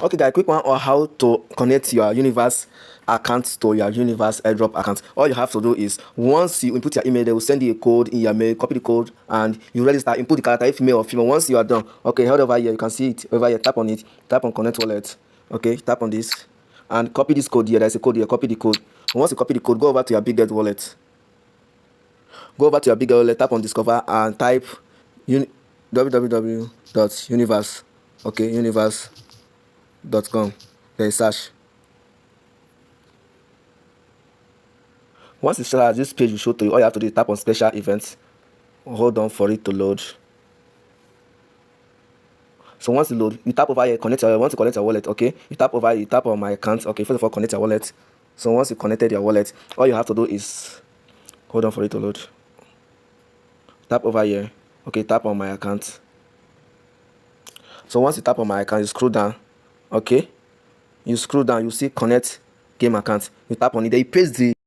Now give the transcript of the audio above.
Okay guys, quick one on how to connect your Yuliverse account to your Yuliverse airdrop account. All you have to do is once you input your email, they will send you a code in your mail. Copy the code and you register. Input the character, if male or female. Once you are done, okay, head over here, you can see it over here. Tap on it, tap on connect wallet. Okay, tap on this and copy this code here. There's a code here. Copy the code. Once you copy the code, go over to your biggest wallet. Go over to your biggest wallet, tap on discover and type www.universe. Okay, universe.com. Then search. Once you search, this page will show to you. All you have to do is tap on special events. Hold on for it to load. So once you load, you tap over here, connect your, once you connect your wallet, okay, you tap over, you tap on my account. Okay, first of all, connect your wallet. So once you connected your wallet, all you have to do is hold on for it to load. Tap over here. Okay, tap on my account. So once you tap on my account, you scroll down. Okay, you scroll down, you see connect game account. You tap on it, then you paste the